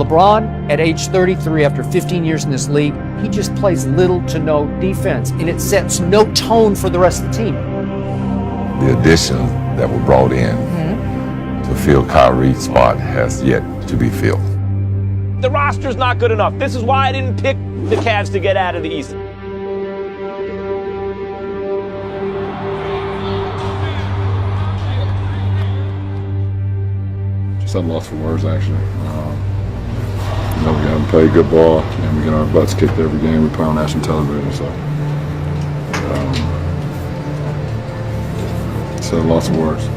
LeBron, at age 33, after 15 years in this league, he just plays little to no defense, and it sets no tone for the rest of the team. The additions that were brought in to fill Kyrie's spot has yet to be filled. The roster's not good enough. This is why I didn't pick the Cavs to get out of the East. Just a loss for words, actually. We haven't played good ball, and we get our butts kicked every game we play on national television. So it's a loss of words.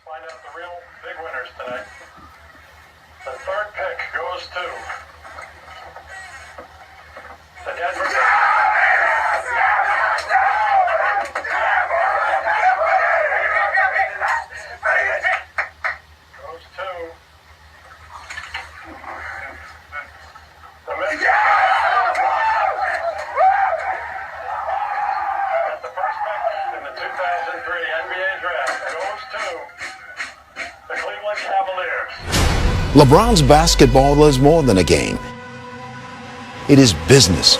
Find out the real big winners tonight. The third pick goes to the Denver. Goes to the Memphis. And the first pick in the 2003 NBA draft goes to the Cleveland Cavaliers. LeBron's basketball is more than a game. It is business.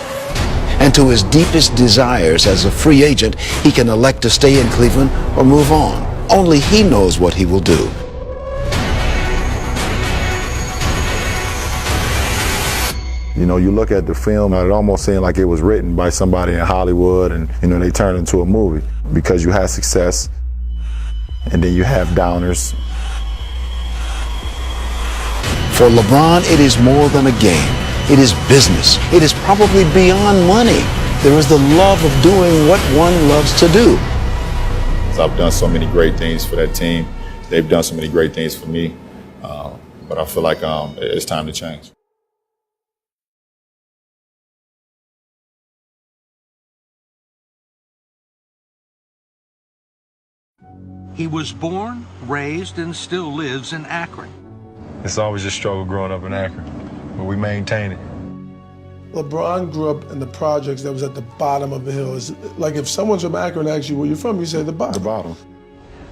And to his deepest desires as a free agent, he can elect to stay in Cleveland or move on. Only he knows what he will do. You know, you look at the film, it almost seemed like it was written by somebody in Hollywood, and, you know, they turned it into a movie because you had success and then you have downers. For LeBron, it is more than a game. It is business. It is probably beyond money. There is the love of doing what one loves to do. I've done so many great things for that team. They've done so many great things for me. But I feel like it's time to change. He was born, raised, and still lives in Akron. It's always a struggle growing up in Akron, but we maintain it. LeBron grew up in the projects that was at the bottom of the hill. It's like if someone's from Akron asks you where you're from, you say the bottom. The bottom.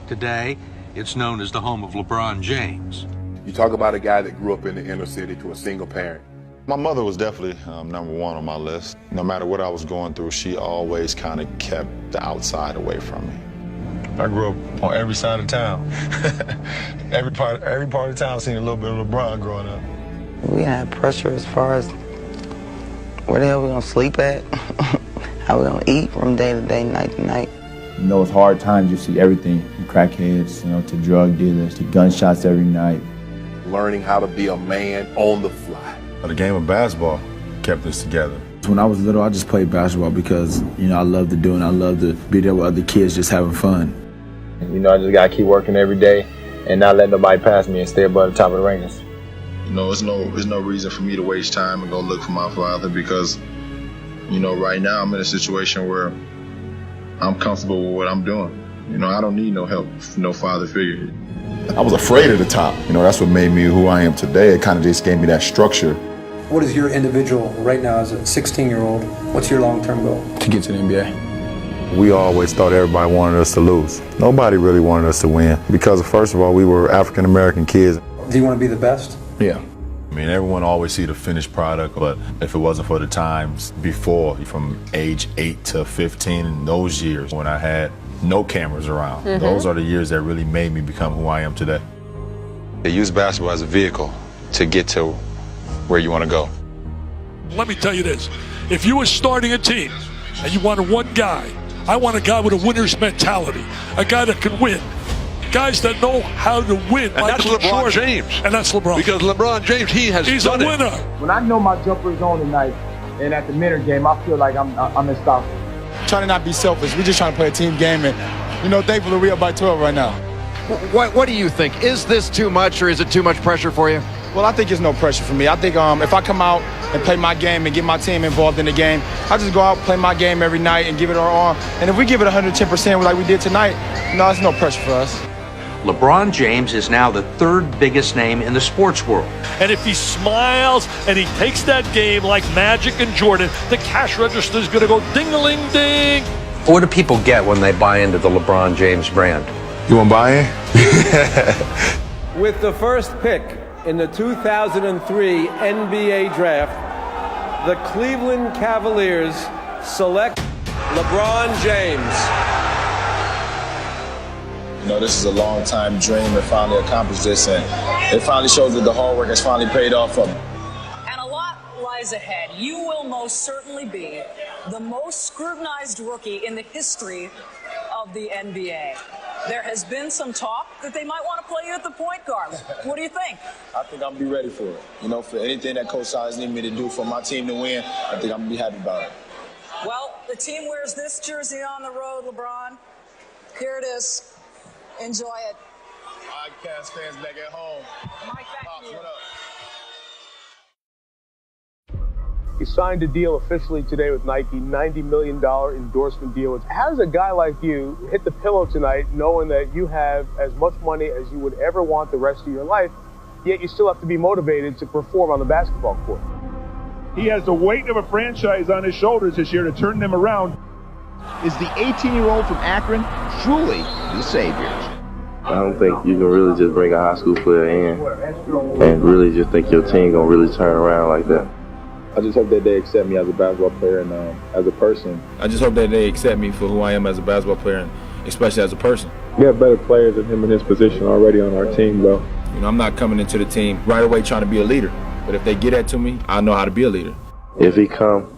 Today, it's known as the home of LeBron James. You talk about a guy that grew up in the inner city to a single parent. My mother was definitely number one on my list. No matter what I was going through, she always kind of kept the outside away from me. I grew up on every side of town. every part of town seen a little bit of LeBron growing up. We had pressure as far as where the hell we gonna sleep at, how we gonna eat from day to day, night to night. You know, it's hard times. You see everything from crackheads, you know, to drug dealers, to gunshots every night. Learning how to be a man on the fly. The game of basketball kept us together. When I was little, I just played basketball because, you know, I love to do it and I love to be there with other kids just having fun. You know, I just gotta keep working every day and not let nobody pass me and stay above the top of the rankings. You know, there's no reason for me to waste time and go look for my father because, you know, right now I'm in a situation where I'm comfortable with what I'm doing. You know, I don't need no help, no father figure. I was afraid of the top. You know, that's what made me who I am today. It kind of just gave me that structure. What is your individual right now as a 16-year-old? What's your long-term goal? To get to the NBA. We always thought everybody wanted us to lose. Nobody really wanted us to win because, first of all, we were African-American kids. Do you want to be the best? Yeah. I mean, everyone always see the finished product, but if it wasn't for the times before, from age 8 to 15, in those years when I had no cameras around, those are the years that really made me become who I am today. They use basketball as a vehicle to get to where you want to go. Let me tell you this. If you were starting a team and you wanted one guy, I want a guy with a winner's mentality, a guy that can win. Guys that know how to win. And that's LeBron James. And that's LeBron. Because LeBron James, he's a winner. When I know my jumper is on tonight, and at the minute game, I feel like I'm unstoppable. Trying to not be selfish. We're just trying to play a team game, and, you know, thankful that we're up by 12 right now. What do you think? Is this too much, or is it too much pressure for you? Well, I think it's no pressure for me. I think if I come out and play my game and get my team involved in the game, I just go out, play my game every night and give it our all. And if we give it 110% like we did tonight, no, it's no pressure for us. LeBron James is now the third biggest name in the sports world. And if he smiles and he takes that game like Magic and Jordan, the cash register is going to go ding-a-ling-ding. What do people get when they buy into the LeBron James brand? You want to buy in? With the first pick in the 2003 NBA Draft, the Cleveland Cavaliers select LeBron James. You know, this is a long-time dream and finally accomplished this, and it finally shows that the hard work has finally paid off for me. And a lot lies ahead. You will most certainly be the most scrutinized rookie in the history of the NBA. There has been some talk that they might want to play you at the point guard. What do you think? I think I'm going to be ready for it. You know, for anything that Coach Sides needs me to do for my team to win, I think I'm going to be happy about it. Well, the team wears this jersey on the road, LeBron. Here it is. Enjoy it. All right, Cavs fans back at home. Mike, back to you. What up? He signed a deal officially today with Nike, $90 million endorsement deal. How does a guy like you hit the pillow tonight knowing that you have as much money as you would ever want the rest of your life, yet you still have to be motivated to perform on the basketball court? He has the weight of a franchise on his shoulders this year to turn them around. Is the 18-year-old from Akron truly the savior? I don't think you can really just bring a high school player in and really just think your team gonna really turn around like that. I just hope that they accept me as a basketball player and as a person. I just hope that they accept me for who I am as a basketball player, and especially as a person. We have better players than him in his position already on our team, though. You know, I'm not coming into the team right away trying to be a leader, but if they get that to me, I know how to be a leader. If he come,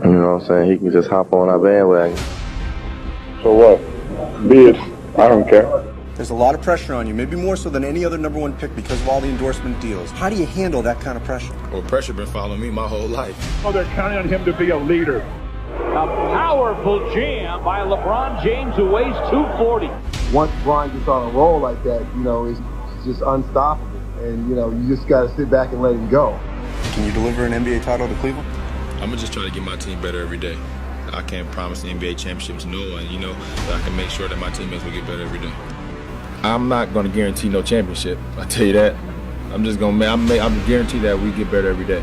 you know what I'm saying, he can just hop on our bandwagon. So what? Be it. I don't care. There's a lot of pressure on you, maybe more so than any other #1 pick because of all the endorsement deals. How do you handle that kind of pressure? Well, pressure been following me my whole life. Oh, they're counting on him to be a leader. A powerful jam by LeBron James, who weighs 240. Once Bron gets on a roll like that, you know, it's just unstoppable. And, you know, you just got to sit back and let him go. Can you deliver an NBA title to Cleveland? I'm going to just try to get my team better every day. I can't promise the NBA championships, no one, you know, but I can make sure that my teammates will get better every day. I'm not going to guarantee no championship. I tell you that. I'm just going to I'm guarantee that we get better every day.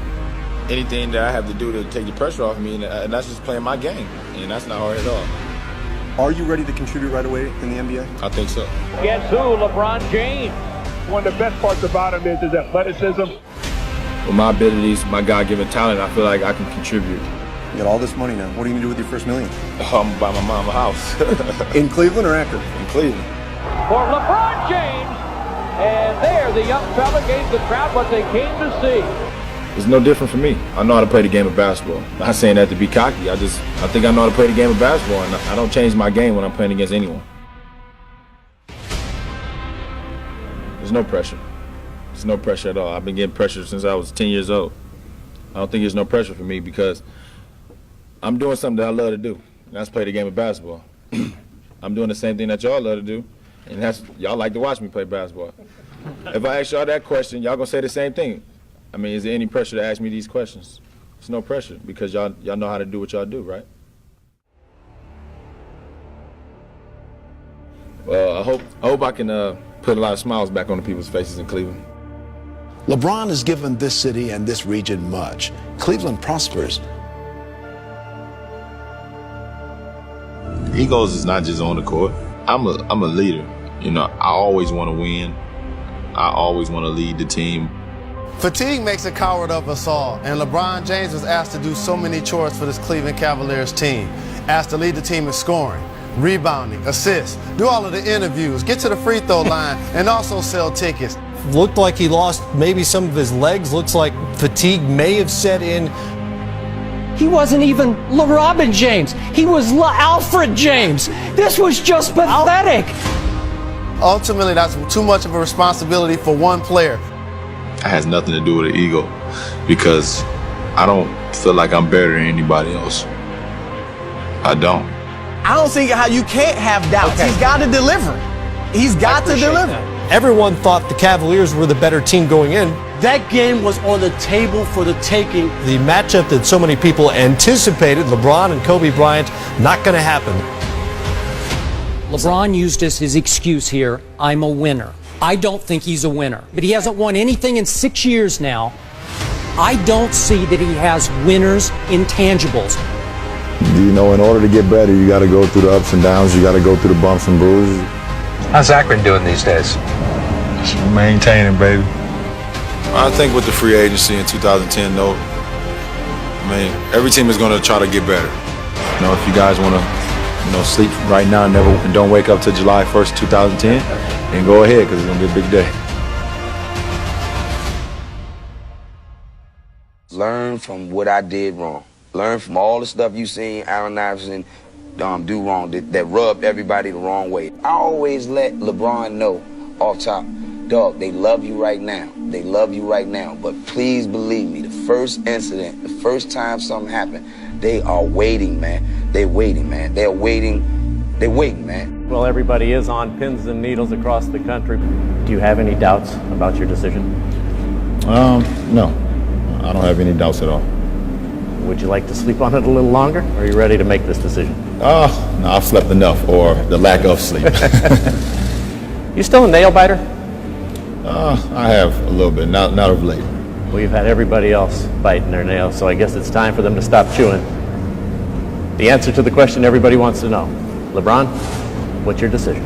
Anything that I have to do to take the pressure off me, and that's just playing my game, and that's not hard at all. Are you ready to contribute right away in the NBA? I think so. Guess who? LeBron James. One of the best parts about him is his athleticism. With my abilities, my God-given talent, I feel like I can contribute. You got all this money now. What are you going to do with your first million? I'm going to buy my mom a house. In Cleveland or Akron? In Cleveland. For LeBron James, and there the young fella gave the crowd what they came to see. It's no different for me. I know how to play the game of basketball. I'm not saying that to be cocky. I think I know how to play the game of basketball, and I don't change my game when I'm playing against anyone. There's no pressure. There's no pressure at all. I've been getting pressure since I was 10 years old. I don't think there's no pressure for me because I'm doing something that I love to do, and that's play the game of basketball. I'm doing the same thing that y'all love to do, and that's y'all like to watch me play basketball. If I ask y'all that question, y'all gonna say the same thing. I mean, is there any pressure to ask me these questions? There's no pressure because y'all know how to do what y'all do, right? Well, I hope I can put a lot of smiles back on the people's faces in Cleveland. LeBron has given this city and this region much. Cleveland prospers. Egos is not just on the court. I'm a leader. You know, I always want to win. I always want to lead the team. Fatigue makes a coward of us all, and LeBron James was asked to do so many chores for this Cleveland Cavaliers team. Asked to lead the team in scoring, rebounding, assists, do all of the interviews, get to the free throw line, and also sell tickets. Looked like he lost maybe some of his legs. Looks like fatigue may have set in. He wasn't even LeBron James. He was Alfred James. This was just pathetic. Ultimately, that's too much of a responsibility for one player. It has nothing to do with an ego because I don't feel like I'm better than anybody else. I don't. I don't see how you can't have doubts. Okay. He's got to deliver. He's got to deliver. Everyone thought the Cavaliers were the better team going in. That game was on the table for the taking. The matchup that so many people anticipated, LeBron and Kobe Bryant, not going to happen. LeBron used as his excuse here, I'm a winner. I don't think he's a winner. But he hasn't won anything in 6 years now. I don't see that he has winners' intangibles. You know, in order to get better, you got to go through the ups and downs. You got to go through the bumps and bruises. How's Akron doing these days? Maintaining, baby. I think with the free agency in 2010, though, I mean, every team is going to try to get better. You know, if you guys want to, sleep right now and don't wake up till July 1st, 2010, then go ahead, because it's going to be a big day. Learn from what I did wrong. Learn from all the stuff you seen Allen Iverson do wrong, that rubbed everybody the wrong way. I always let LeBron know off top, dog, they love you right now. They love you right now. But please believe me, the first incident, the first time something happened, they are waiting, man. They're waiting, man. They're waiting. They're waiting, man. Well, everybody is on pins and needles across the country. Do you have any doubts about your decision? No. I don't have any doubts at all. Would you like to sleep on it a little longer? Or are you ready to make this decision? No, I've slept enough, or the lack of sleep. You still a nail biter? I have a little bit, not of late. Well, you've had everybody else biting their nails, so I guess it's time for them to stop chewing. The answer to the question everybody wants to know. LeBron, what's your decision?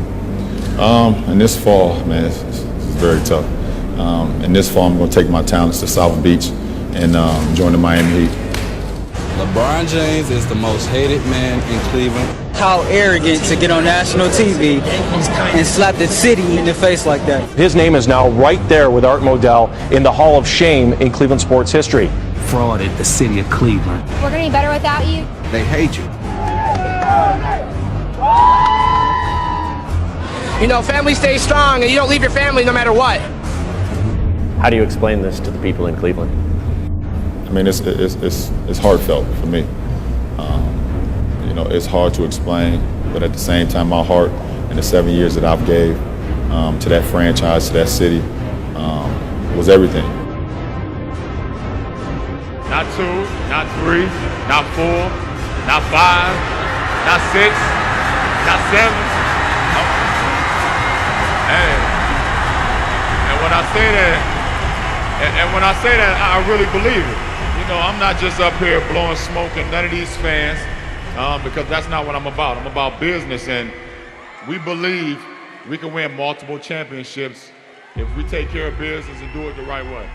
In this fall, man, it's very tough. In this fall, I'm going to take my talents to South Beach and join the Miami Heat. LeBron James is the most hated man in Cleveland. How arrogant to get on national TV and slap the city in the face like that. His name is now right there with Art Modell in the Hall of Shame in Cleveland sports history. Frauded the city of Cleveland. We're going to be better without you. They hate you. You know, family stays strong and you don't leave your family no matter what. How do you explain this to the people in Cleveland? I mean, it's heartfelt for me. It's hard to explain, but at the same time, my heart in the 7 years that I've gave to that franchise, to that city, was everything. Not 2, not 3, not 4, not 5, not 6, not 7. Hey, and when I say that, I really believe it. You know, I'm not just up here blowing smoke at none of these fans, because that's not what I'm about. I'm about business, and we believe we can win multiple championships if we take care of business and do it the right way.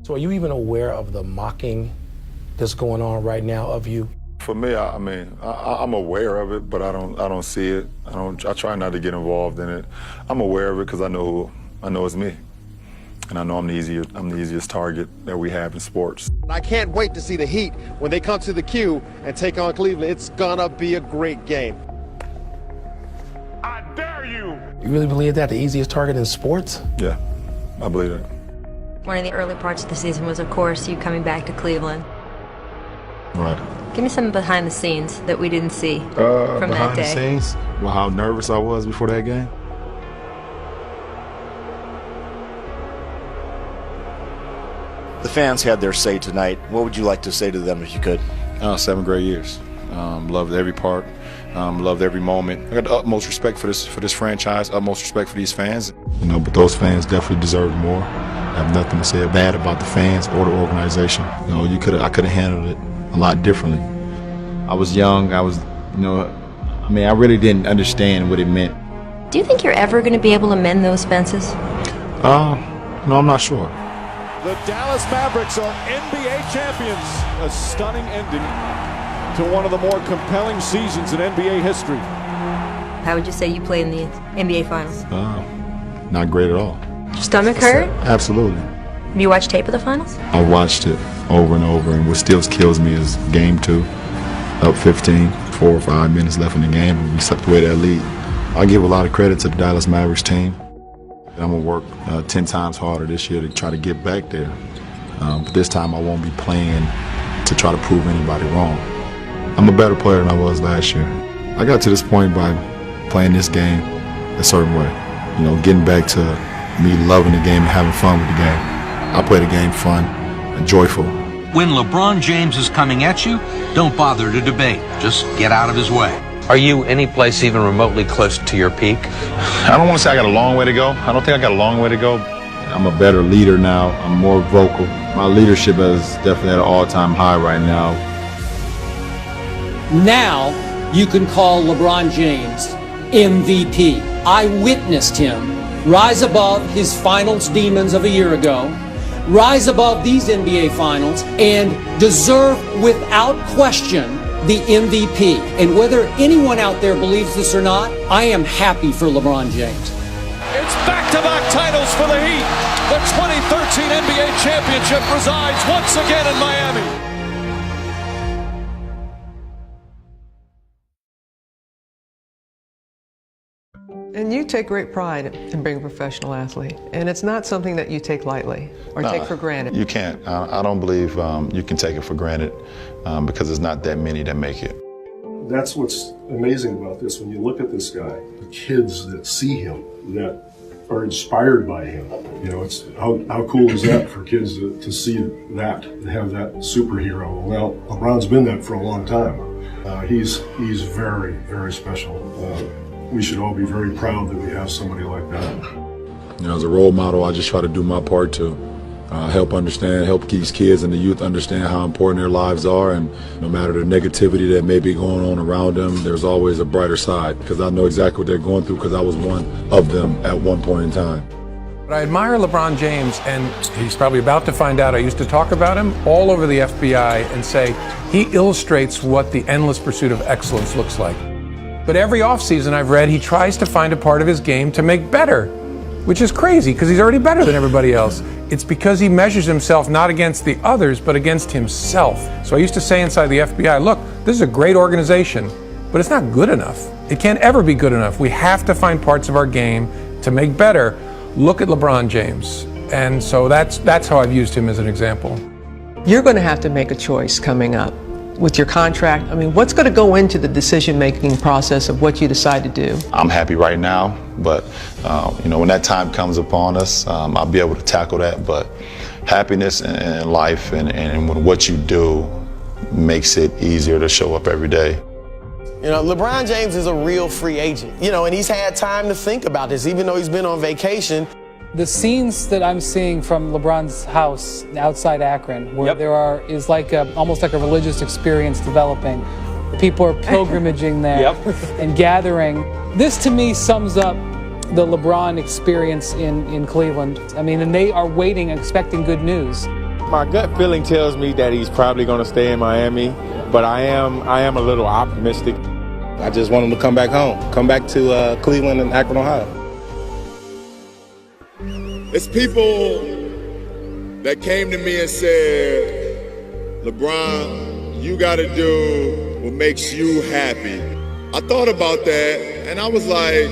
So are you even aware of the mocking that's going on right now of you? For me, I'm aware of it, but I don't see it. I try not to get involved in it. I'm aware of it because I know it's me. And I know I'm the easiest target that we have in sports. I can't wait to see the Heat when they come to the Q and take on Cleveland. It's gonna be a great game. I dare you! You really believe that? The easiest target in sports? Yeah, I believe that. One of the early parts of the season was, of course, you coming back to Cleveland. Right. Give me some behind the scenes that we didn't see from that day. Behind the scenes? Well, how nervous I was before that game? The fans had their say tonight. What would you like to say to them if you could? 7 great years. Loved every part. Loved every moment. I got the utmost respect for this franchise, utmost respect for these fans. But those fans definitely deserve more. I have nothing to say bad about the fans or the organization. I could have handled it a lot differently. I was young. I really didn't understand what it meant. Do you think you're ever going to be able to mend those fences? No, I'm not sure. The Dallas Mavericks are NBA champions. A stunning ending to one of the more compelling seasons in NBA history. How would you say you played in the NBA Finals? Not great at all. Your stomach hurt? Absolutely. Have you watched tape of the finals? I watched it over and over, and what still kills me is game 2, up 15, 4 or 5 minutes left in the game, and we sucked away that lead. I give a lot of credit to the Dallas Mavericks team. I'm going to work 10 times harder this year to try to get back there. But this time I won't be playing to try to prove anybody wrong. I'm a better player than I was last year. I got to this point by playing this game a certain way. You know, getting back to me loving the game and having fun with the game. I play the game fun and joyful. When LeBron James is coming at you, don't bother to debate. Just get out of his way. Are you any place even remotely close to your peak? I don't want to say I got a long way to go. I don't think I got a long way to go. I'm a better leader now. I'm more vocal. My leadership is definitely at an all-time high right now. Now you can call LeBron James MVP. I witnessed him rise above his finals demons of a year ago, rise above these NBA finals, and deserve without question the MVP. And whether anyone out there believes this or not, I am happy for LeBron James. It's back-to-back titles for the Heat. The 2013 NBA championship resides once again in Miami. And you take great pride in being a professional athlete, and it's not something that you take lightly or take for granted. You can't. I don't believe you can take it for granted because there's not that many that make it. That's what's amazing about this. When you look at this guy, the kids that see him, that are inspired by him, you know, it's how cool is that for kids to see that and have that superhero? Well, LeBron's been that for a long time. He's very, very special. We should all be very proud that we have somebody like that. You know, as a role model, I just try to do my part to help these kids and the youth understand how important their lives are, and no matter the negativity that may be going on around them, there's always a brighter side, because I know exactly what they're going through because I was one of them at one point in time. But I admire LeBron James, and he's probably about to find out I used to talk about him all over the FBI and say he illustrates what the endless pursuit of excellence looks like. But every offseason I've read he tries to find a part of his game to make better, which is crazy because he's already better than everybody else. It's because he measures himself not against the others, but against himself. So I used to say inside the FBI, look, this is a great organization, but it's not good enough. It can't ever be good enough. We have to find parts of our game to make better. Look at LeBron James. And so that's how I've used him as an example. You're going to have to make a choice coming up with your contract. I mean, what's going to go into the decision-making process of what you decide to do? I'm happy right now, but you know, when that time comes upon us, I'll be able to tackle that. But happiness in life and when what you do makes it easier to show up every day. You know, LeBron James is a real free agent, you know, and he's had time to think about this, even though he's been on vacation. The scenes that I'm seeing from LeBron's house outside Akron, where is like almost like a religious experience developing. People are pilgrimaging there and gathering. This to me sums up the LeBron experience in Cleveland. I mean, and they are waiting, expecting good news. My gut feeling tells me that he's probably going to stay in Miami, but I am a little optimistic. I just want him to come back home, come back to Cleveland and Akron, Ohio. It's people that came to me and said, LeBron, you got to do what makes you happy. I thought about that, and I was like,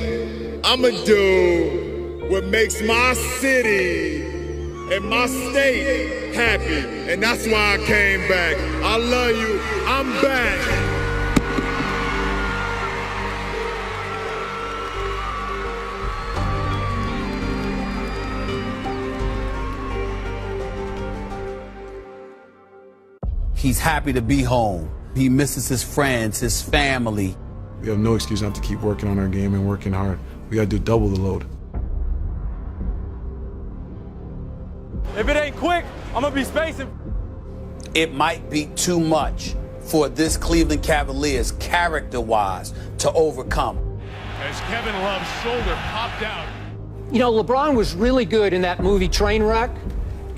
I'm going to do what makes my city and my state happy. And that's why I came back. I love you. I'm back. He's happy to be home. He misses his friends, his family. We have no excuse not to keep working on our game and working hard. We got to do double the load. If it ain't quick, I'm going to be spacing. It might be too much for this Cleveland Cavaliers, character-wise, to overcome. As Kevin Love's shoulder popped out. You know, LeBron was really good in that movie Trainwreck.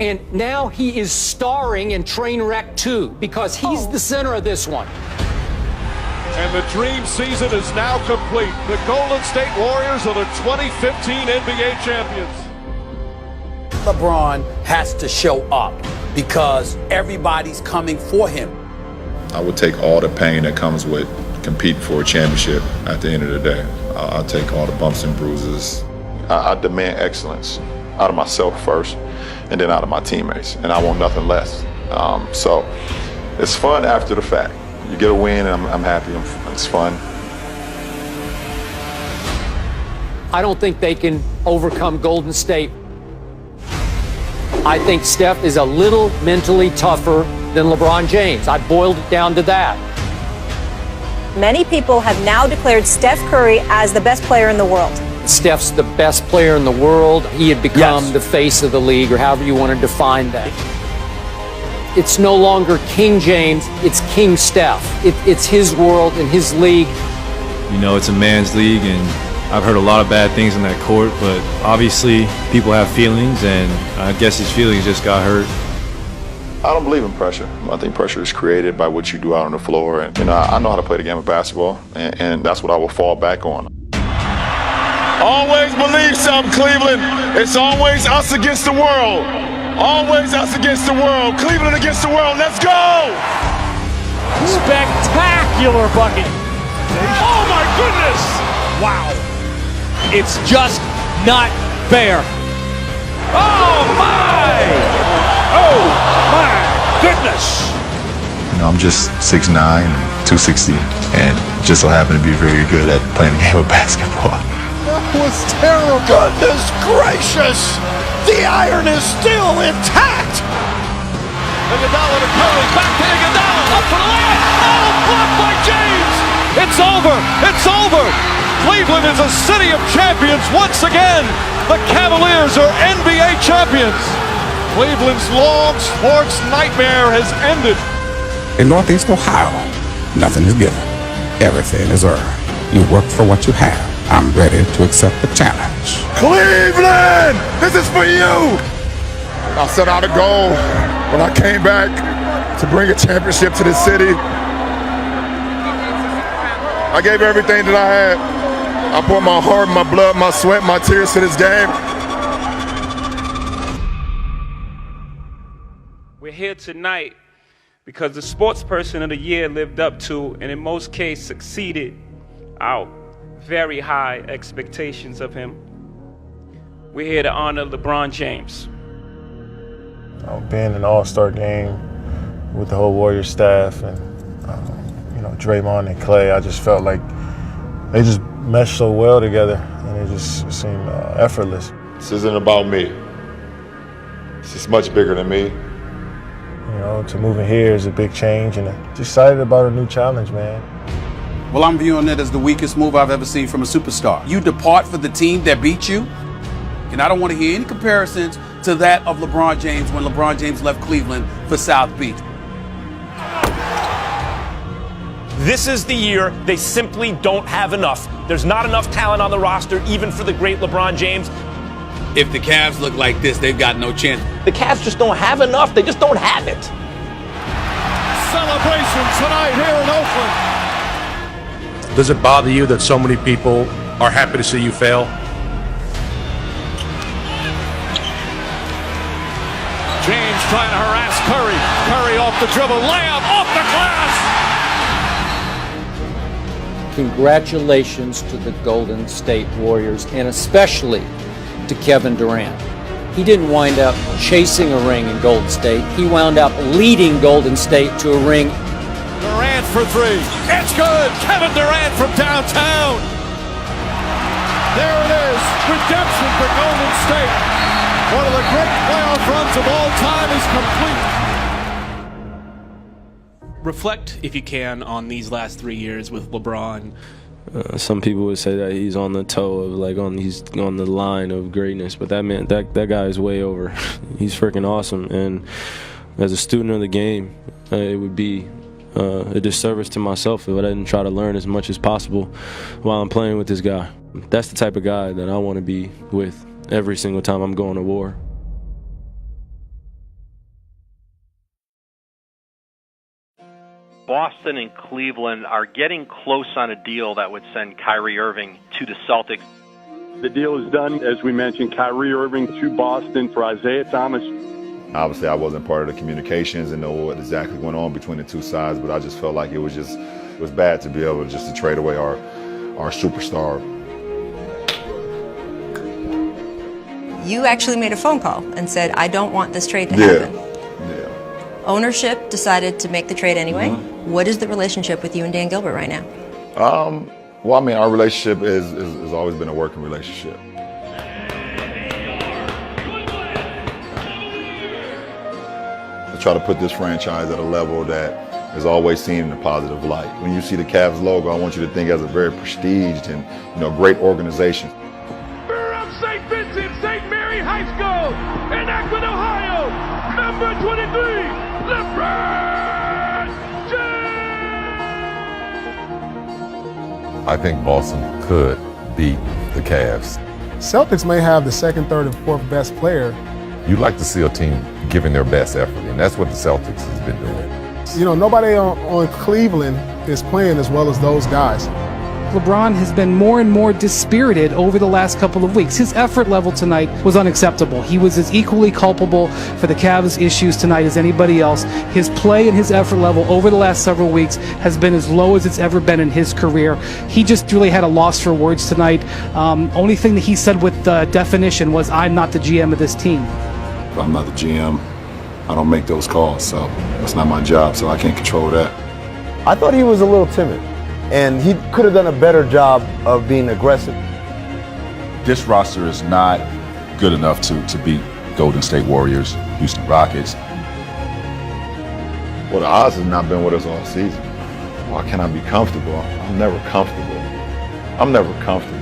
And now he is starring in Trainwreck 2 because he's the center of this one. And the dream season is now complete. The Golden State Warriors are the 2015 NBA champions. LeBron has to show up because everybody's coming for him. I would take all the pain that comes with competing for a championship at the end of the day. I'll take all the bumps and bruises. I demand excellence out of myself first, and then out of my teammates, and I want nothing less. So it's fun after the fact. You get a win, and I'm happy. It's fun. I don't think they can overcome Golden State. I think Steph is a little mentally tougher than LeBron James. I boiled it down to that. Many people have now declared Steph Curry as the best player in the world. Steph's the best player in the world. He had become the face of the league, or however you want to define that. It's no longer King James, it's King Steph. It's his world and his league. You know, it's a man's league, and I've heard a lot of bad things on that court, but obviously people have feelings, and I guess his feelings just got hurt. I don't believe in pressure. I think pressure is created by what you do out on the floor. And I know how to play the game of basketball, and that's what I will fall back on. Always believe something, Cleveland. It's always us against the world. Always us against the world. Cleveland against the world. Let's go! Spectacular bucket. Oh my goodness! Wow. It's just not fair. Oh my! Oh my goodness! You know, I'm just 6'9", 260, and just so happen to be very good at playing the game of basketball. That was terrible. Goodness gracious! The iron is still intact! Iguodala to Curry, back to Iguodala, up for the layup! Oh, blocked by James! It's over! It's over! Cleveland is a city of champions once again! The Cavaliers are NBA champions! Cleveland's long sports nightmare has ended. In Northeast Ohio, nothing is given. Everything is earned. You work for what you have. I'm ready to accept the challenge. Cleveland! This is for you! I set out a goal when I came back to bring a championship to this city. I gave everything that I had. I poured my heart, my blood, my sweat, my tears to this game. We're here tonight because the sports person of the year lived up to, and in most cases succeeded, our very high expectations of him. We're here to honor LeBron James. Being an all-star game with the whole Warriors staff and Draymond and Clay, I just felt like they just meshed so well together, and it just seemed effortless. This isn't about me. This is much bigger than me. You know, to move in here is a big change, and I'm just excited about a new challenge, man. Well, I'm viewing it as the weakest move I've ever seen from a superstar. You depart for the team that beat you, and I don't want to hear any comparisons to that of LeBron James when LeBron James left Cleveland for South Beach. This is the year they simply don't have enough. There's not enough talent on the roster, even for the great LeBron James. If the Cavs look like this, they've got no chance. The Cavs just don't have enough. They just don't have it. Celebration tonight here in Oakland. Does it bother you that so many people are happy to see you fail? James trying to harass Curry. Curry off the dribble, layup off the glass. Congratulations to the Golden State Warriors, and especially to Kevin Durant. He didn't wind up chasing a ring in Golden State. He wound up leading Golden State to a ring. Durant for three. It's good. Kevin Durant from downtown. There it is. Redemption for Golden State. One of the great playoff runs of all time is complete. Reflect, if you can, on these last 3 years with LeBron. Some people would say that he's on the toe of he's on the line of greatness, but that guy is way over. He's freaking awesome, and as a student of the game, it would be a disservice to myself if I didn't try to learn as much as possible while I'm playing with this guy. That's the type of guy that I want to be with every single time I'm going to war. Boston and Cleveland are getting close on a deal that would send Kyrie Irving to the Celtics. The deal is done, as we mentioned, Kyrie Irving to Boston for Isaiah Thomas. Obviously, I wasn't part of the communications and know what exactly went on between the two sides, but I just felt like it was bad to be able to trade away our superstar. You actually made a phone call and said, I don't want this trade to happen. Ownership decided to make the trade anyway. What is the relationship with you and Dan Gilbert right now? Well, I mean, our relationship has always been a working relationship. I try to put this franchise at a level that is always seen in a positive light. When you see the Cavs logo, I want you to think as a very prestiged and great organization. From St. Vincent, St. Mary High School in Akron, Ohio, number 23, LeBron James! I think Boston could beat the Cavs. Celtics may have the second, third, and fourth best player. You'd like to see a team giving their best effort, and that's what the Celtics has been doing. You know, nobody on Cleveland is playing as well as those guys. LeBron has been more and more dispirited over the last couple of weeks. His effort level tonight was unacceptable. He was as equally culpable for the Cavs' issues tonight as anybody else. His play and his effort level over the last several weeks has been as low as it's ever been in his career. He just really had a loss for words tonight. Only thing that he said with definition was, "I'm not the GM of this team." I'm not the GM. I don't make those calls, so that's not my job, so I can't control that. I thought he was a little timid, and he could have done a better job of being aggressive. This roster is not good enough to beat Golden State Warriors, Houston Rockets. Well, the odds have not been with us all season. Why can't I be comfortable? I'm never comfortable. I'm never comfortable.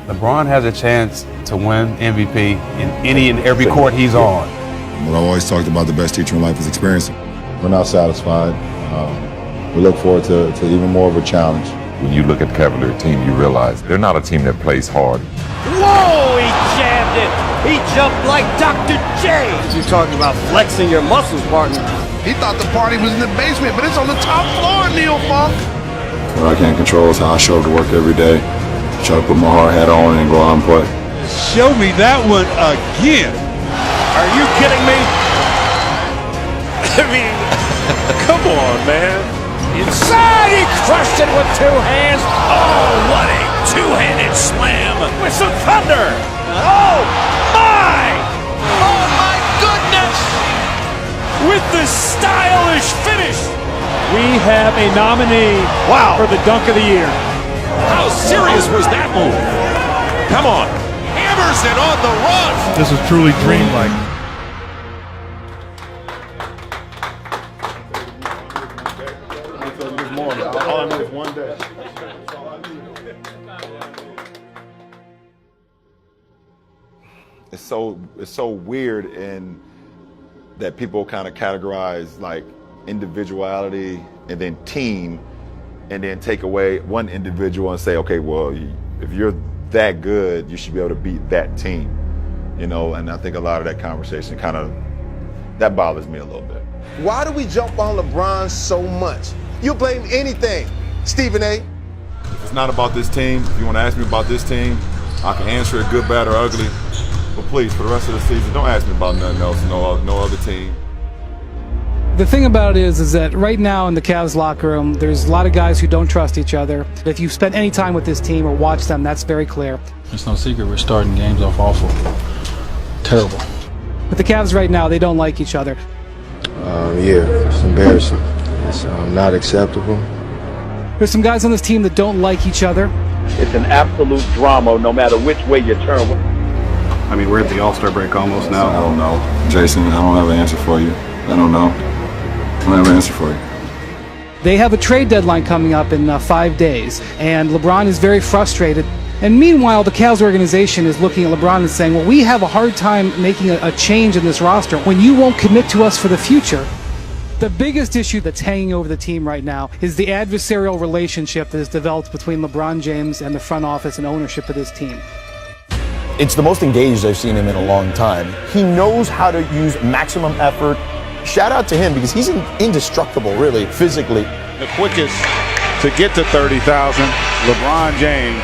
LeBron has a chance to win MVP in any and every court he's on. What I always talked about, the best teacher in life is experiencing. We're not satisfied. We look forward to even more of a challenge. When you look at the Cavalier team, you realize they're not a team that plays hard. Whoa, he jammed it. He jumped like Dr. J. You're talking about flexing your muscles, partner. He thought the party was in the basement, but it's on the top floor, Neil Funk. What I can't control is how I show up to work every day. Try to put my hard hat on and go out and play. Show me that one again. Are you kidding me? I mean, come on, man. Inside, he crushed it with two hands. Oh, what a two-handed slam with some thunder. Oh, my. Oh, my goodness. With the stylish finish. We have a nominee for the dunk of the year. How serious was that move? Come on. Hammers it on the run. This is truly dreamlike. All I know is one day. It's so weird in that people kind of categorize like individuality and then team, and then take away one individual and say, okay, well, if you're that good, you should be able to beat that team, and I think a lot of that conversation that bothers me a little bit. Why do we jump on LeBron so much? You blame anything, Stephen A. If it's not about this team, if you want to ask me about this team, I can answer it good, bad, or ugly. But please, for the rest of the season, don't ask me about nothing else, no other team. The thing about it is that right now in the Cavs locker room, there's a lot of guys who don't trust each other. If you've spent any time with this team or watched them, that's very clear. It's no secret we're starting games off awful. Terrible. But the Cavs right now, they don't like each other. Yeah, it's embarrassing. It's not acceptable. There's some guys on this team that don't like each other. It's an absolute drama no matter which way you turn. I mean, we're at the All-Star break almost now. I don't know. Jason, I don't have an answer for you. I don't know. I don't have an answer for you. They have a trade deadline coming up in 5 days, and LeBron is very frustrated. And meanwhile, the Cavs organization is looking at LeBron and saying, well, we have a hard time making a change in this roster when you won't commit to us for the future. The biggest issue that's hanging over the team right now is the adversarial relationship that has developed between LeBron James and the front office and ownership of this team. It's the most engaged I've seen him in a long time. He knows how to use maximum effort. Shout out to him because he's indestructible, really, physically. The quickest to get to 30,000, LeBron James.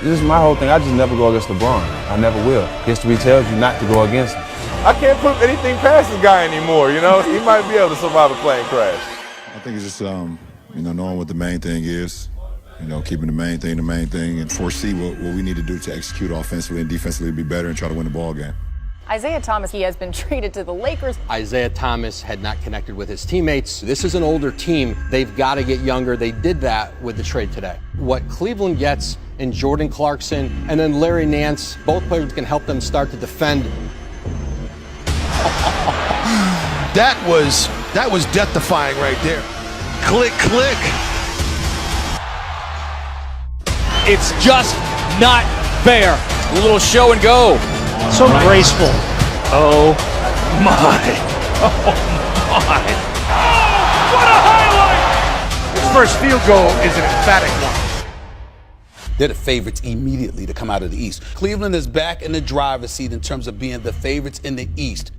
This is my whole thing. I just never go against LeBron. I never will. History tells you not to go against him. I can't put anything past this guy anymore, He might be able to survive a plane crash. I think it's just, knowing what the main thing is. You know, keeping the main thing, and foresee what we need to do to execute offensively and defensively to be better and try to win the ball game. Isaiah Thomas, he has been traded to the Lakers. Isaiah Thomas had not connected with his teammates. This is an older team. They've got to get younger. They did that with the trade today. What Cleveland gets in Jordan Clarkson and then Larry Nance, both players can help them start to defend. That was death-defying right there. Click, click. It's just not fair. A little show and go. So graceful. Oh my. Oh my. Oh, what a highlight! His first field goal is an emphatic one. They're the favorites immediately to come out of the East. Cleveland is back in the driver's seat in terms of being the favorites in the East.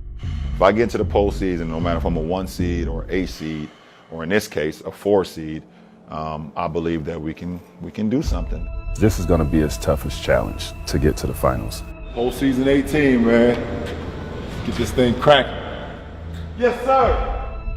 If I get into the postseason, no matter if I'm a 1 seed or 8 seed, or in this case, a 4 seed, I believe that we can do something. This is going to be his toughest challenge to get to the finals. Postseason 18, man. Get this thing cracking. Yes, sir.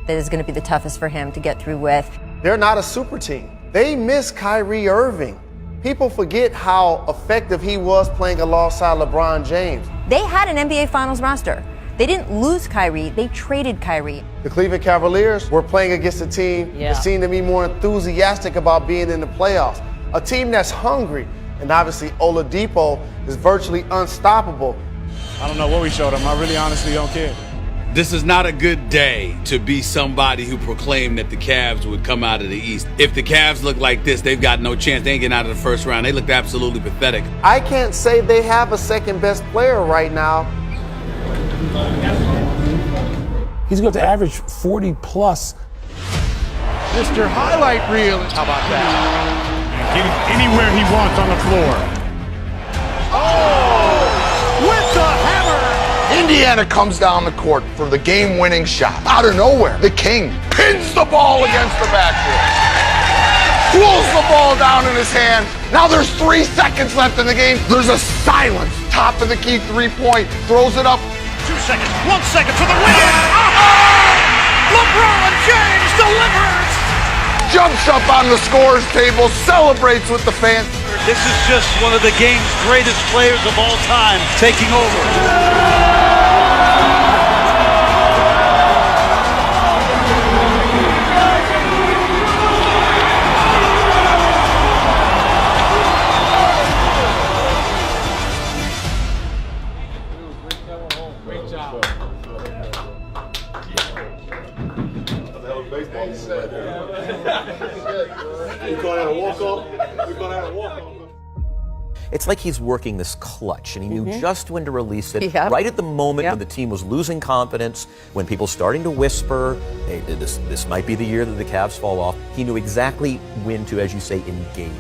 That is going to be the toughest for him to get through with. They're not a super team. They miss Kyrie Irving. People forget how effective he was playing alongside LeBron James. They had an NBA Finals roster. They didn't lose Kyrie, they traded Kyrie. The Cleveland Cavaliers were playing against a team that seemed to be more enthusiastic about being in the playoffs. A team that's hungry, and obviously Oladipo is virtually unstoppable. I don't know what we showed him. I really honestly don't care. This is not a good day to be somebody who proclaimed that the Cavs would come out of the East. If the Cavs look like this, they've got no chance. They ain't getting out of the first round. They looked absolutely pathetic. I can't say they have a second best player right now. He's going to average 40 plus. Mr. Highlight Reel. How about that? Get him anywhere he wants on the floor. Oh! With the hammer! Indiana comes down the court for the game-winning shot. Out of nowhere, the King pins the ball against the backboard. Pulls the ball down in his hand. Now there's 3 seconds left in the game. There's a silence. Top of the key 3-point. Throws it up. 2 seconds. 1 second for the win. LeBron James delivers. Jumps up on the scores table. Celebrates with the fans. This is just one of the game's greatest players of all time taking over. It's like he's working this clutch, and he knew just when to release it, right at the moment when the team was losing confidence, when people starting to whisper, hey, this might be the year that the Cavs fall off. He knew exactly when to, as you say, engage.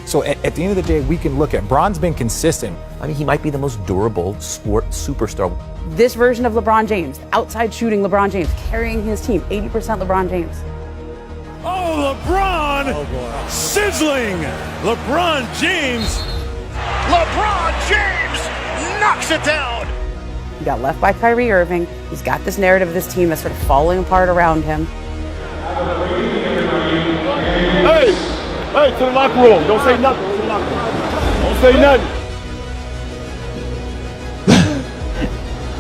So at the end of the day, we can look at Bron's been consistent. I mean, he might be the most durable sport superstar. This version of LeBron James, outside shooting LeBron James, carrying his team, 80% LeBron James. Oh, LeBron! Oh, boy. Sizzling! LeBron James! LeBron James knocks it down! He got left by Kyrie Irving. He's got this narrative of this team that's sort of falling apart around him. Hey! Hey, to the locker room. Don't say nothing. To the locker room. Don't say nothing.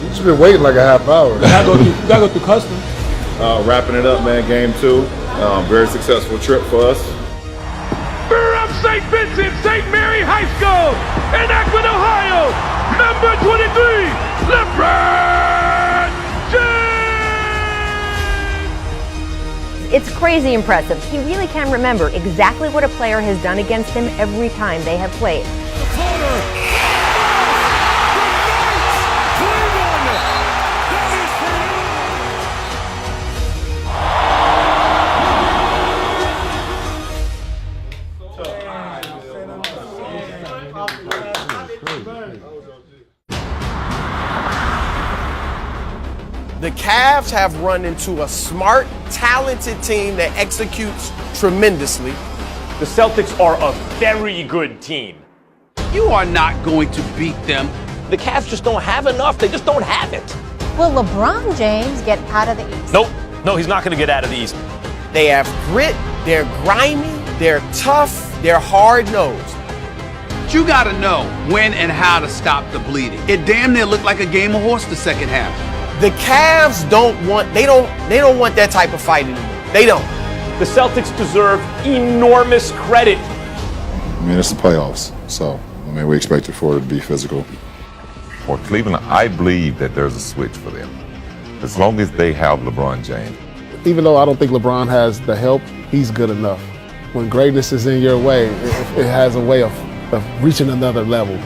You've just been waiting like a half hour. You gotta go through customs. Wrapping it up, man. Game 2. Very successful trip for us. We're up St. Vincent St. Mary High School in Akron, Ohio. Number 23, LeBron James! It's crazy impressive. He really can remember exactly what a player has done against him every time they have played. The Cavs have run into a smart, talented team that executes tremendously. The Celtics are a very good team. You are not going to beat them. The Cavs just don't have enough. They just don't have it. Will LeBron James get out of the East? Nope. No, he's not going to get out of the East. They have grit, they're grimy, They're tough. They're hard-nosed. You got to know when and how to stop the bleeding. It damn near looked like a game of horse the second half. The Cavs don't want that type of fight anymore. They don't. The Celtics deserve enormous credit. I mean, it's the playoffs, so I mean, we expected for it to be physical. For Cleveland, I believe that there's a switch for them. As long as they have LeBron James. Even though I don't think LeBron has the help, he's good enough. When greatness is in your way, it has a way of reaching another level.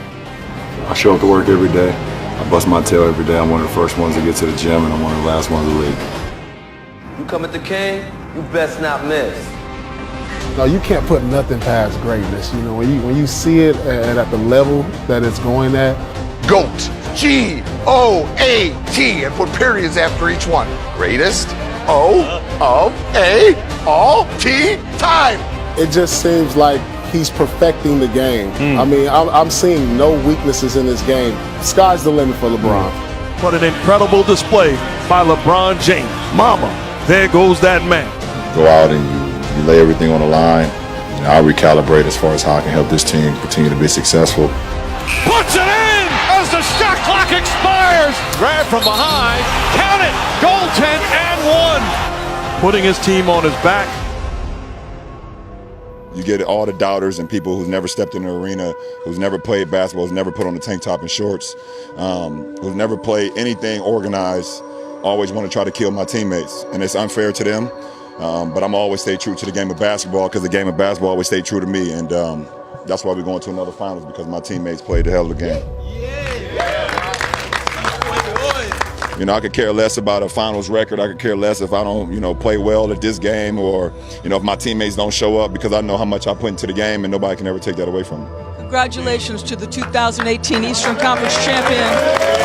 I show up to work every day. I bust my tail every day. I'm one of the first ones to get to the gym, and I'm one of the last ones to leave. You come at the King, you best not miss. No, you can't put nothing past greatness. You know, when you see it at the level that it's going at. GOAT, G-O-A-T, and put periods after each one. Greatest, O-of-A-all-T time. It just seems like he's perfecting the game. I mean, I'm seeing no weaknesses in this game. Sky's the limit for LeBron. What an incredible display by LeBron James. Mama, there goes that man. Go out and you lay everything on the line. You know, I recalibrate as far as how I can help this team continue to be successful. Puts it in as the shot clock expires. Grab from behind, count it, goaltend and one. Putting his team on his back. You get all the doubters and people who's never stepped in the arena, who's never played basketball, who's never put on a tank top and shorts, who's never played anything organized, always want to try to kill my teammates. And it's unfair to them, but I'm always stay true to the game of basketball because the game of basketball always stayed true to me. And that's why we're going to another finals, because my teammates played the hell of the game. You know, I could care less about a finals record. I could care less if I don't, play well at this game, or, if my teammates don't show up, because I know how much I put into the game and nobody can ever take that away from me. Congratulations to the 2018 Eastern Conference champion,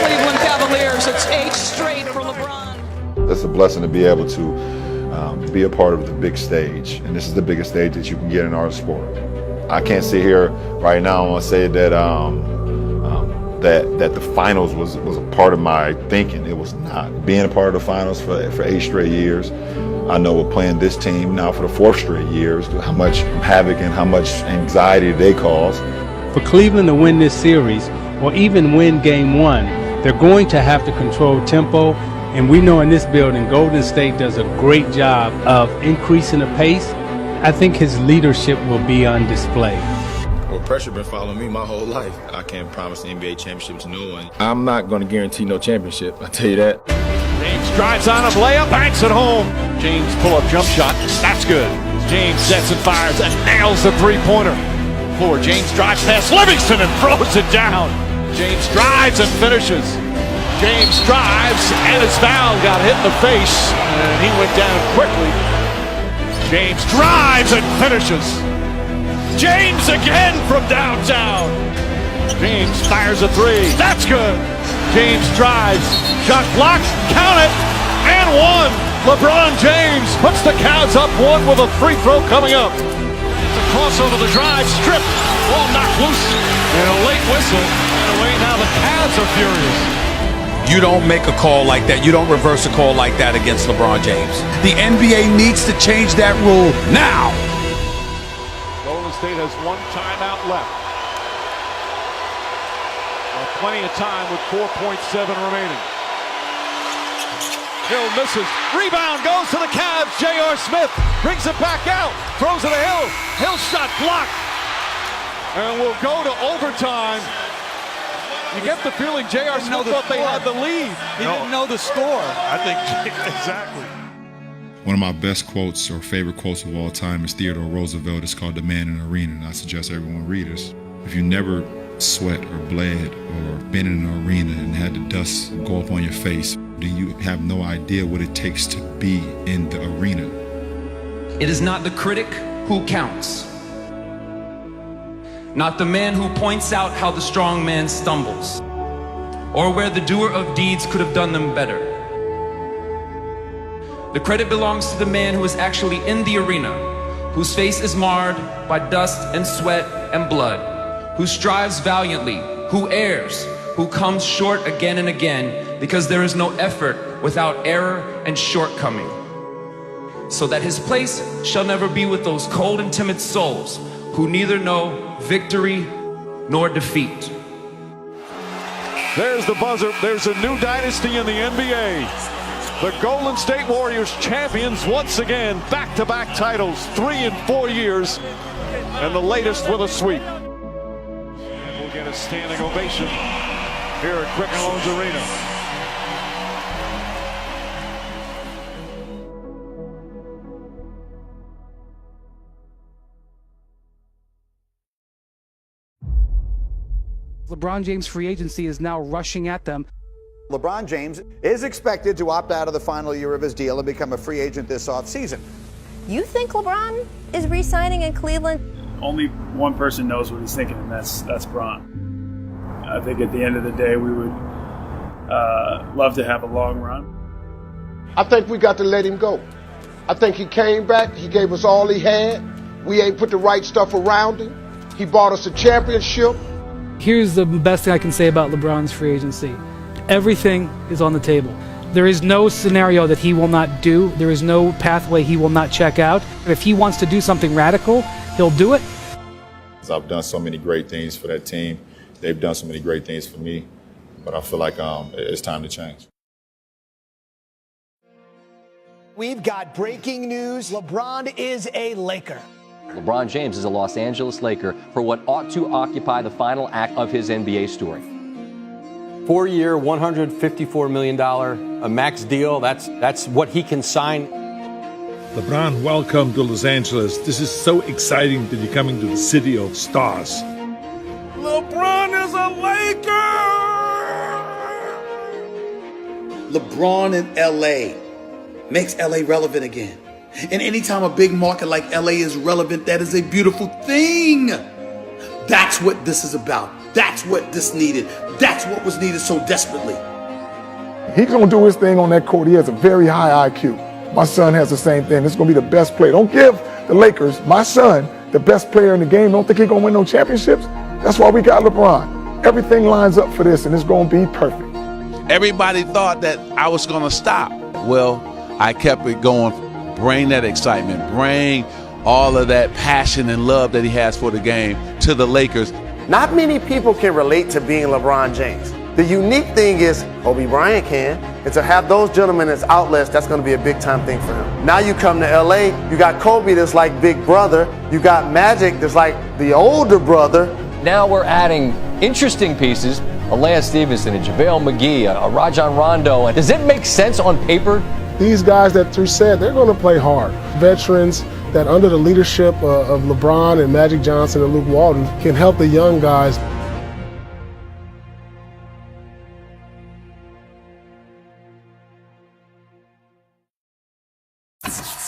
Cleveland Cavaliers. It's 8 straight for LeBron. It's a blessing to be able to be a part of the big stage, and this is the biggest stage that you can get in our sport. I can't sit here right now and say that that the finals was a part of my thinking. It was not. Being a part of the finals for 8 straight years, I know we're playing this team now for the 4th straight years, how much havoc and how much anxiety they cause. For Cleveland to win this series, or even win game 1, they're going to have to control tempo. And we know in this building, Golden State does a great job of increasing the pace. I think his leadership will be on display. Well, pressure been following me my whole life. I can't promise the NBA championship to no one. I'm not going to guarantee no championship, I'll tell you that. James drives on a layup, banks it home. James pull-up jump shot, that's good. James sets and fires and nails the three-pointer. James drives past Livingston and throws it down. James drives and finishes. James drives and his foul got hit in the face and he went down quickly. James drives and finishes. James again from downtown. James fires a three. That's good. James drives. Shot blocked. Count it. And one. LeBron James puts the Cavs up 1 with a free throw coming up. It's a crossover the drive. Stripped. Ball knocked loose. And a late whistle. And away now the Cavs are furious. You don't make a call like that. You don't reverse a call like that against LeBron James. The NBA needs to change that rule now. Golden State has 1 timeout left. Plenty of time with 4.7 remaining. Hill misses. Rebound goes to the Cavs. J.R. Smith brings it back out. Throws it to Hill. Hill shot blocked. And we'll go to overtime. You get the feeling J.R. Smith thought they had the lead. He didn't know the score. I think exactly. One of my best quotes or favorite quotes of all time is Theodore Roosevelt. It's called "The Man in the Arena," and I suggest everyone read it. If you never sweat or bled or been in an arena and had the dust go up on your face, then you have no idea what it takes to be in the arena. It is not the critic who counts, not the man who points out how the strong man stumbles, or where the doer of deeds could have done them better. The credit belongs to the man who is actually in the arena, whose face is marred by dust and sweat and blood, who strives valiantly, who errs, who comes short again and again, because there is no effort without error and shortcoming. so that his place shall never be with those cold and timid souls who neither know victory nor defeat. There's the buzzer. There's a new dynasty in the NBA. The Golden State Warriors champions once again, back-to-back titles, 3 in 4 years, and the latest with a sweep. And we'll get a standing ovation here at Quicken Loans Arena. LeBron James' free agency is now rushing at them. LeBron James is expected to opt out of the final year of his deal and become a free agent this offseason. You think LeBron is re-signing in Cleveland? Only one person knows what he's thinking, and that's Bron. I think at the end of the day, we would love to have a long run. I think we got to let him go. I think he came back. He gave us all he had. We ain't put the right stuff around him. He bought us a championship. Here's the best thing I can say about LeBron's free agency. Everything is on the table. There is no scenario that he will not do. There is no pathway he will not check out. If he wants to do something radical, he'll do it. I've done so many great things for that team. They've done so many great things for me. But I feel like it's time to change. We've got breaking news. LeBron is a Laker. LeBron James is a Los Angeles Laker for what ought to occupy the final act of his NBA story. 4-year, $154 million, a max deal. That's what he can sign. LeBron, welcome to Los Angeles. This is so exciting that you're coming to the city of stars. LeBron is a Laker! LeBron in LA makes LA relevant again. And anytime a big market like LA is relevant, that is a beautiful thing. That's what this is about. That's what this needed. That's what was needed so desperately. He's going to do his thing on that court. He has a very high IQ. My son has the same thing. It's going to be the best player. Don't give the Lakers, my son, the best player in the game. Don't think he's going to win no championships. That's why we got LeBron. Everything lines up for this, and it's going to be perfect. Everybody thought that I was going to stop. Well, I kept it going. Bring that excitement. Bring all of that passion and love that he has for the game to the Lakers. Not many people can relate to being LeBron James. The unique thing is Kobe Bryant can, and to have those gentlemen as outlets, that's going to be a big time thing for him. Now you come to LA, you got Kobe that's like big brother, you got Magic that's like the older brother. Now we're adding interesting pieces, a Lance Stevenson, a JaVale McGee, a Rajon Rondo. And does it make sense on paper? These guys that Drew said, they're going to play hard. Veterans that under the leadership of LeBron and Magic Johnson and Luke Walton can help the young guys.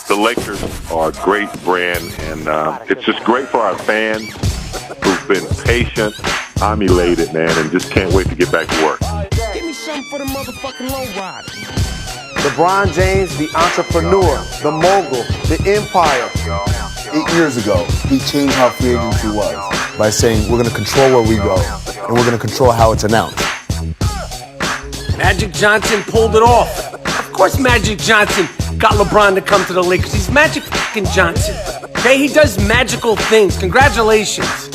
The Lakers are a great brand, and it's just great for our fans who've been patient. I'm elated, man, and just can't wait to get back to work. Give me something for the motherfucking low ride. LeBron James, the entrepreneur, the mogul, the empire. 8 years ago, we changed how free agency was by saying we're going to control where we go, and we're going to control how it's announced. Magic Johnson pulled it off. Of course Magic Johnson got LeBron to come to the Lakers. He's Magic fucking Johnson. Okay, he does magical things. Congratulations.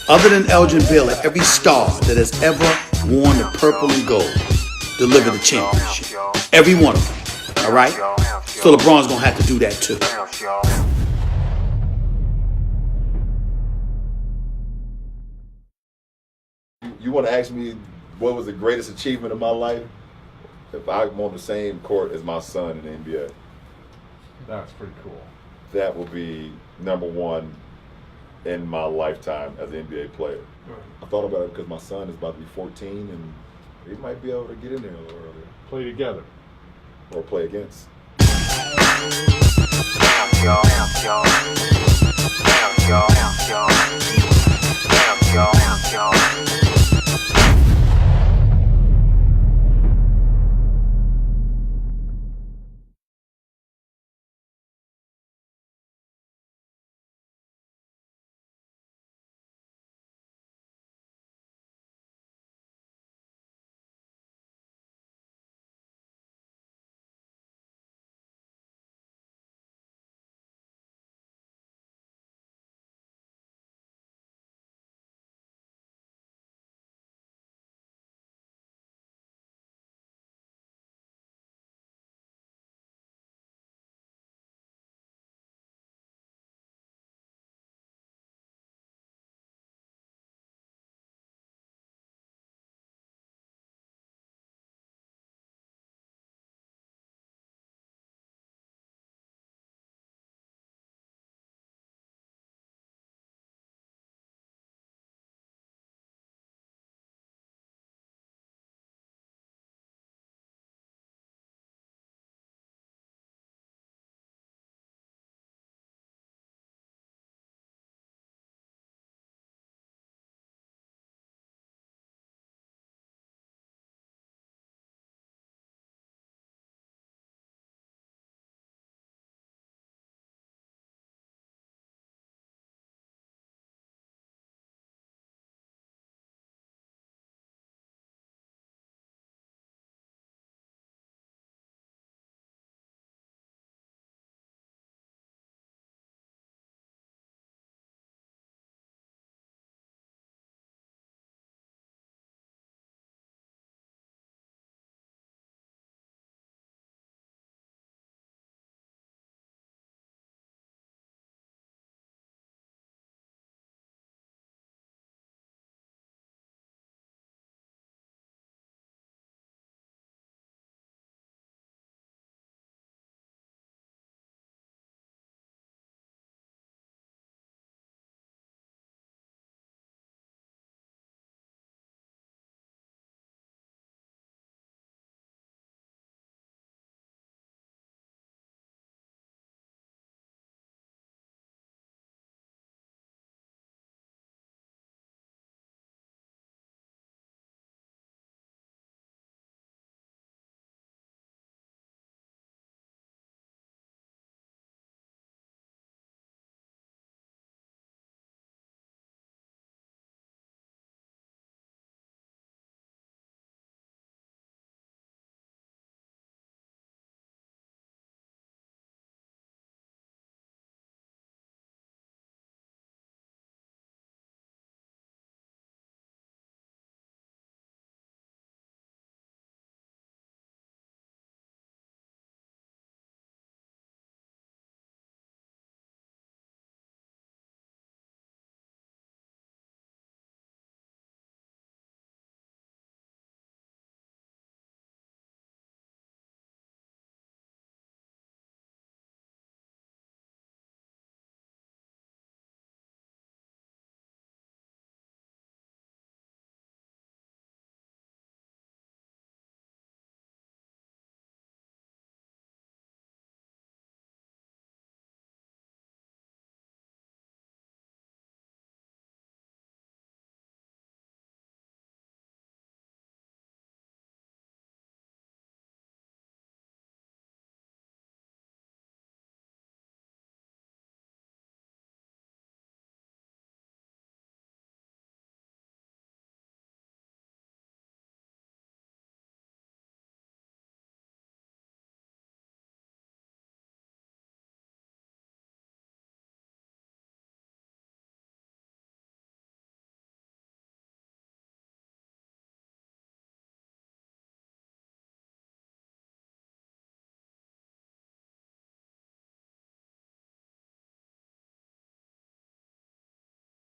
Other than Elgin Baylor, every star that has ever worn the purple and gold delivered the championship. Every one of them. All right? So LeBron's going to have to do that too. You want to ask me what was the greatest achievement of my life? If I'm on the same court as my son in the NBA. That's pretty cool. That will be number one in my lifetime as an NBA player. Right. I thought about it because my son is about to be 14 and he might be able to get in there a little earlier. Play together. Or play against.